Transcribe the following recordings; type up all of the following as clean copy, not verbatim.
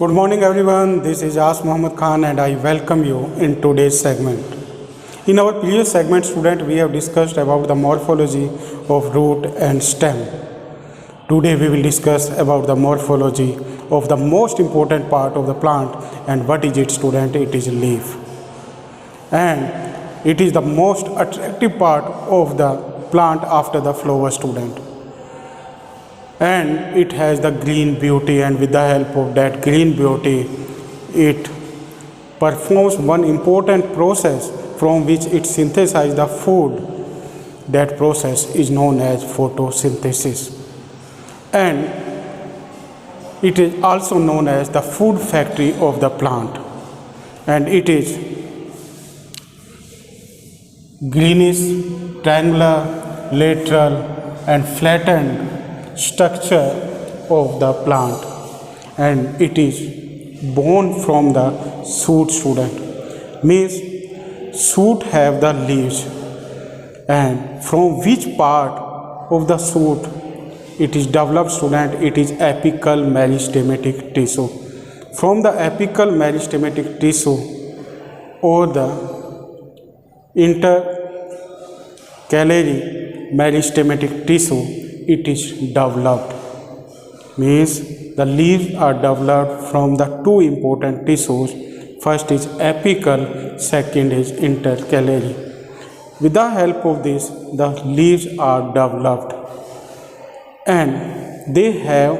Good morning everyone, this is As Muhammad Khan and I welcome you in today's segment. In our previous segment student we have discussed about the morphology of root and stem. Today we will discuss about the morphology of the most important part of the plant and what is it student? It is leaf. And it is the most attractive part of the plant after the flower student. And it has the green beauty, and with the help of that green beauty it performs one important process from which it synthesizes the food. That process is known as photosynthesis, and it is also known as the food factory of the plant, and it is greenish, triangular, lateral and flattened structure of the plant, and it is born from the shoot student. Means shoot have the leaves, and from which part of the shoot it is developed student? It is apical meristematic tissue. From the apical meristematic tissue or the intercalary meristematic tissue it is developed. Means the leaves are developed from the two important tissues. First is apical, second is intercalary. With the help of this the leaves are developed, and they have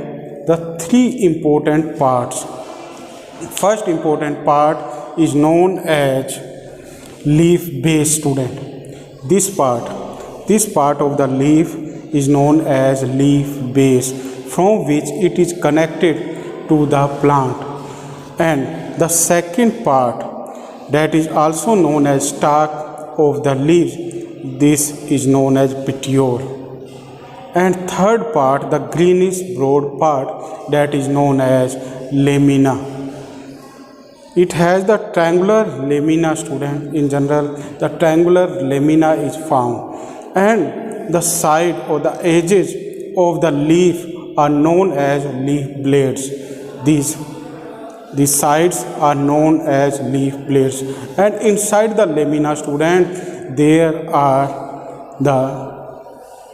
the three important parts. First important part is known as leaf base student. This part of the leaf is known as leaf base, from which it is connected to the plant. And the second part, that is also known as stalk of the leaves, this is known as petiole. And third part, the greenish broad part, that is known as lamina. It has the triangular lamina student. In general the triangular lamina is found, and the side or the edges of the leaf are known as leaf blades. These sides are known as leaf blades, and inside the lamina student there are the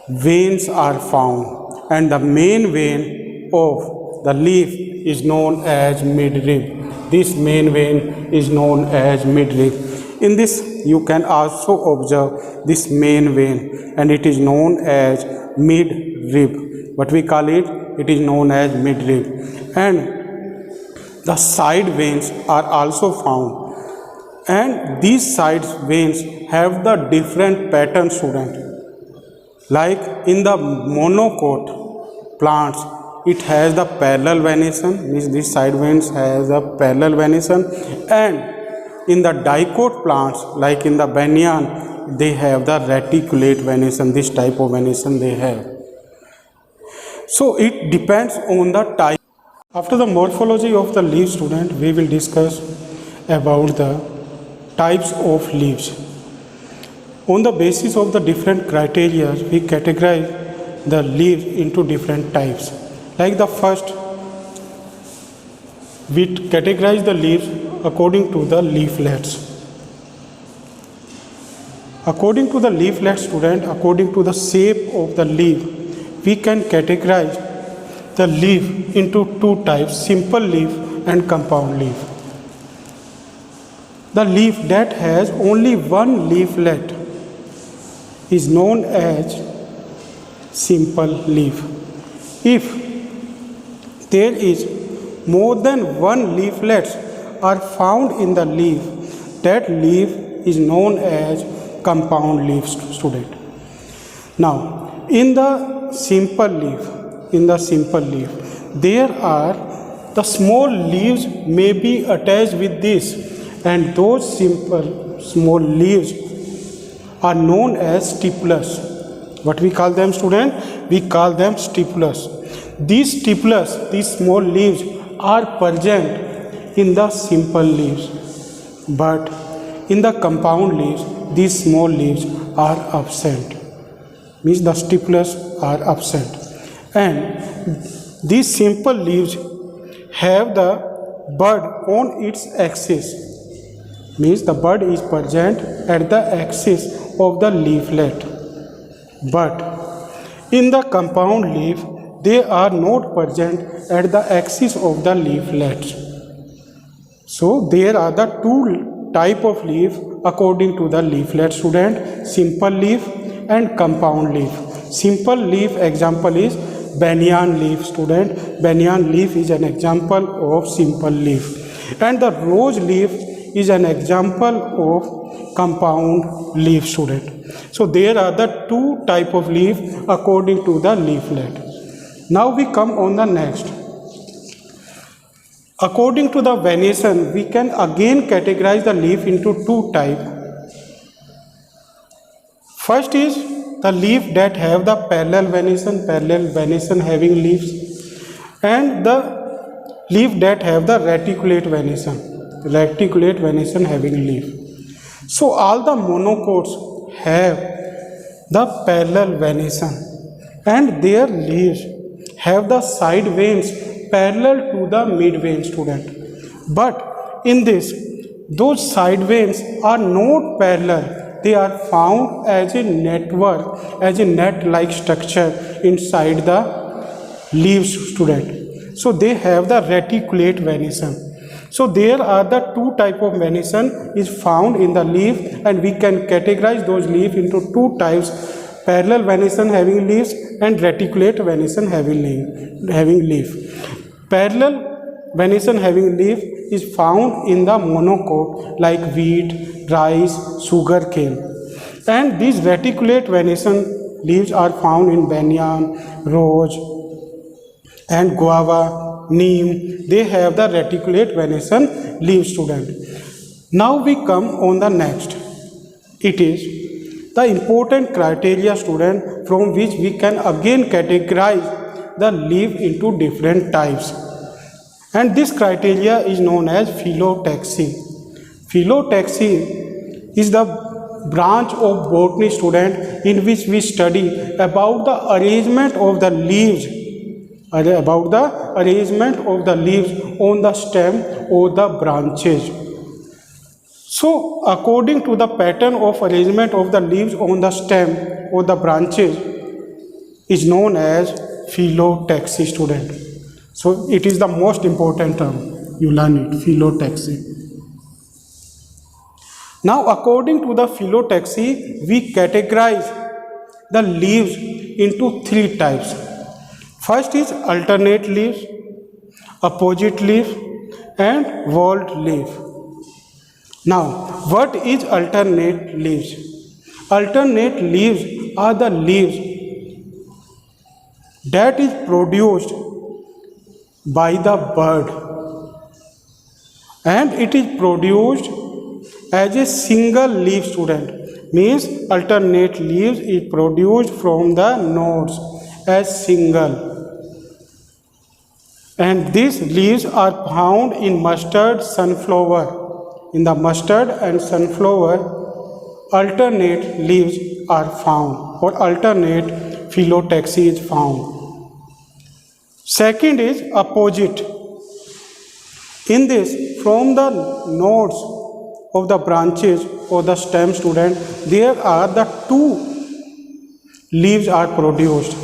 veins are found, and the main vein of the leaf is known as midrib. This main vein is known as midrib. In this you can also observe this main vein, and it is known as midrib. What we call it? It is known as midrib. And the side veins are also found, and these side veins have the different pattern student. Like in the monocot plants it has the parallel venation, means these side veins has a parallel venation, and in the dicot plants like in the banyan they have the reticulate venation. This type of venation they have. So it depends on the type. After the morphology of the leaf student we will discuss about the types of leaves. On the basis of the different criteria we categorize the leaves into different types. Like the first, we categorize the leaves according to the leaflets. According to the leaflet student, according to the shape of the leaf, we can categorize the leaf into two types: simple leaf and compound leaf. The leaf that has only one leaflet is known as simple leaf. If there is more than one leaflet are found in the leaf, that leaf is known as compound leaf student. Now in the simple leaf there are the small leaves may be attached with this, and those simple small leaves are known as stipulas. What we call them student? We call them stipulas. These stipulas, these small leaves are present in the simple leaves, but in the compound leaves these small leaves are absent. Means the stipulas are absent, and these simple leaves have the bud on its axis. Means the bud is present at the axis of the leaflet. But in the compound leaf, they are not present at the axis of the leaflet. So there are the two type of leaf according to the leaflet, student: simple leaf and compound leaf. Simple leaf example is banyan leaf, student. Banyan leaf is an example of simple leaf, and the rose leaf is an example of compound leaf, student. So there are the two type of leaf according to the leaflet. Now we come on the next. According to the venation, we can again categorize the leaf into two types. First is the leaf that have the parallel venation having leaves, and the leaf that have the reticulate venation having leaf. So all the monocots have the parallel venation, and their leaves have the side veins parallel to the mid vein, student. But in this, those side veins are not parallel. They are found as a network, as a net-like structure inside the leaves, student. So they have the reticulate venation. So there are the two type of venation is found in the leaf, and we can categorize those leaf into two types: parallel venation having leaves and reticulate venation having leaf. Parallel venation having leaf is found in the monocot like wheat, rice, sugar cane, and these reticulate venation leaves are found in banyan, rose, and guava, neem. They have the reticulate venation leaves, student. Now we come on the next. It is the important criteria, student, from which we can again categorize the leaf into different types. And this criteria is known as phyllotaxy. Phyllotaxy is the branch of botany, student, in which we study about the arrangement of the leaves, on the stem or the branches. So according to the pattern of arrangement of the leaves on the stem or the branches is known as phyllotaxy, student. So it is the most important term. You learn it, phyllotaxy. Now according to the phyllotaxy, we categorize the leaves into three types. First is alternate leaves, opposite leaf, and whorled leaf. Now, what is alternate leaves? Alternate leaves are the leaves that is produced by the bird, and it is produced as a single leaf, student. Means alternate leaves is produced from the nodes as single, and these leaves are found in mustard, sunflower. In the mustard and sunflower, alternate leaves are found, or alternate phyllotaxy is found. Second is opposite. In this, from the nodes of the branches or the stem, student, there are the two leaves are produced,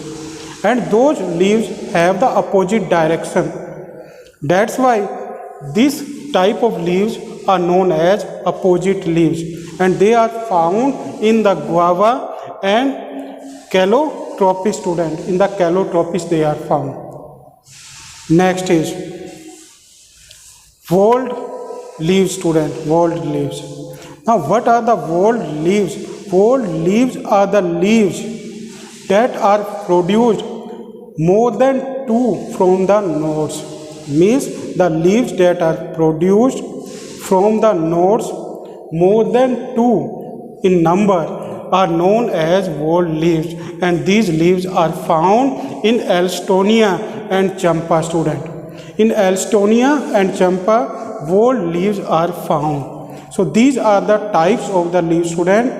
and those leaves have the opposite direction. That's why this type of leaves are known as opposite leaves, and they are found in the guava and calotropis, student. In the calotropis they are found. Next is whorled leaves, student. Whorled leaves. Now what are the whorled leaves? Whorled leaves are the leaves that are produced more than two from the nodes. Means the leaves that are produced from the nodes more than two in number are known as whorled leaves, and these leaves are found in Alstonia and Champa, student. In Alstonia and Champa, whorled leaves are found. So these are the types of the leaves, student,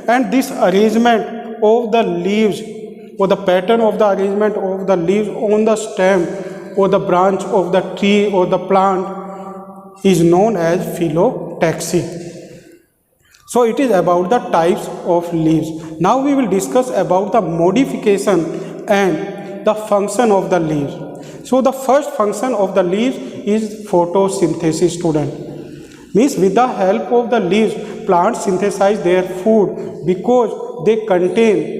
and this arrangement of the leaves or the pattern of the arrangement of the leaves on the stem or the branch of the tree or the plant is known as phyllotaxy. So it is about the types of leaves. Now we will discuss about the modification and the function of the leaves. So the first function of the leaves is photosynthesis, student. Means with the help of the leaves, plants synthesize their food because they contain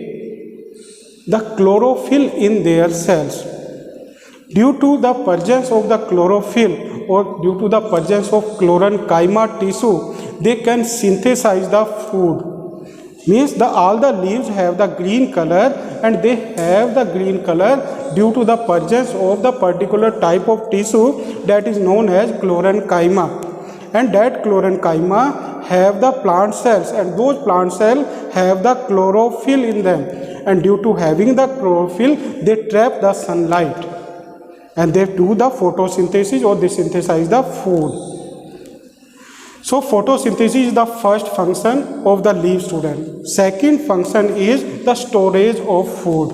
the chlorophyll in their cells. Due to the presence of the chlorophyll or due to the presence of chlorenchyma tissue, they can synthesize the food. Means all the leaves have the green color, and they have the green color due to the presence of the particular type of tissue that is known as chlorenchyma. And that chlorenchyma have the plant cells, and those plant cells have the chlorophyll in them. And due to having the chlorophyll, they trap the sunlight, and they do the photosynthesis, or they synthesize the food. So photosynthesis is the first function of the leaf, student. Second function is the storage of food.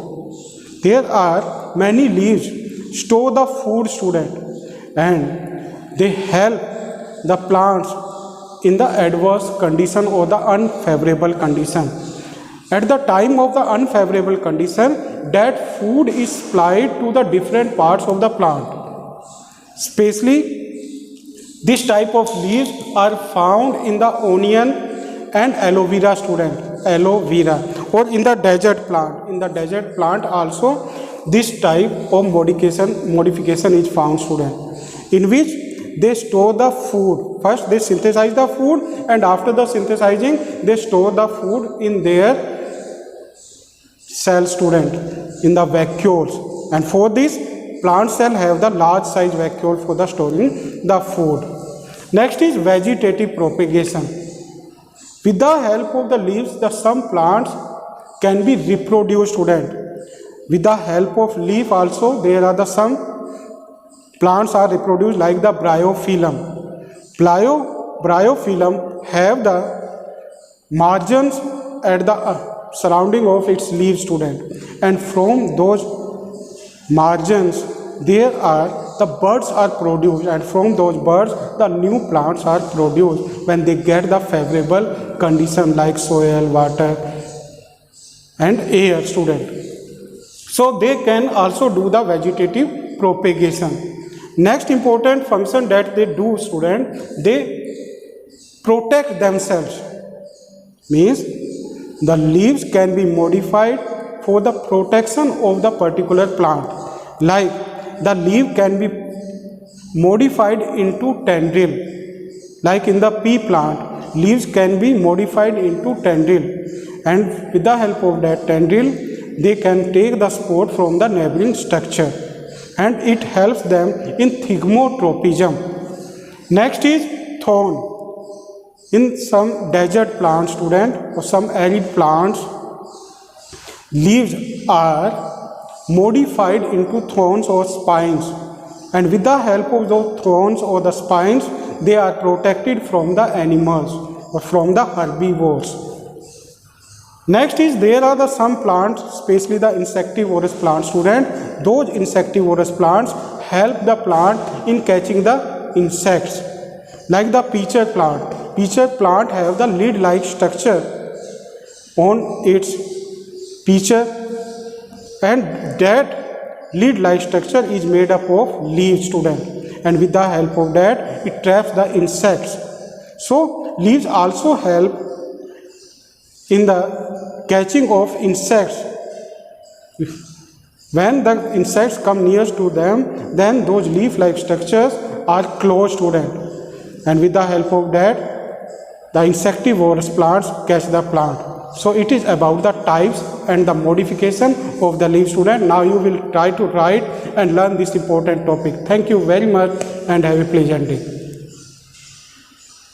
There are many leaves store the food, student, and they help the plants in the adverse condition or the unfavorable condition. At the time of the unfavorable condition, that food is supplied to the different parts of the plant. Especially this type of leaves are found in the onion and aloe vera, student, aloe vera, or in the desert plant. In the desert plant also this type of modification is found, student, in which they store the food. First they synthesize the food, and after the synthesizing they store the food in their cell, student, in the vacuoles. And for this, plant cell have the large size vacuole for the storing the food. Next is vegetative propagation. With the help of the leaves, some plants can be reproduced, student. With the help of leaf also, there are some plants are reproduced, like the bryophyllum. Bryophyllum have the margins at the surrounding of its leaves, student, and from those margins there are the buds are produced, and from those buds the new plants are produced when they get the favorable condition like soil, water and air, student. So they can also do the vegetative propagation. Next important function that they do, student, they protect themselves. Means the leaves can be modified for the protection of the particular plant. Like the leaf can be modified into tendril. Like in the pea plant, leaves can be modified into tendril, and with the help of that tendril, they can take the spore from the neighboring structure, and it helps them in thigmotropism. Next is thorn. In some desert plants, student, or some arid plants, leaves are modified into thorns or spines, and with the help of those thorns or the spines, they are protected from the animals or from the herbivores. Next is there are some plants, especially the insectivorous plants, student. Those insectivorous plants help the plant in catching the insects, like the peach plant. Peach plant have the lid-like structure on its peach, and that lid-like structure is made up of leaves, student, and with the help of that it traps the insects. So leaves also help in the catching of insects. When the insects come near to them, then those leaf-like structures are closed, student, and with the help of that the insectivorous plants catch the plant. So it is about the types and the modification of the leaf, student. Now you will try to write and learn this important topic. Thank you very much and have a pleasant day.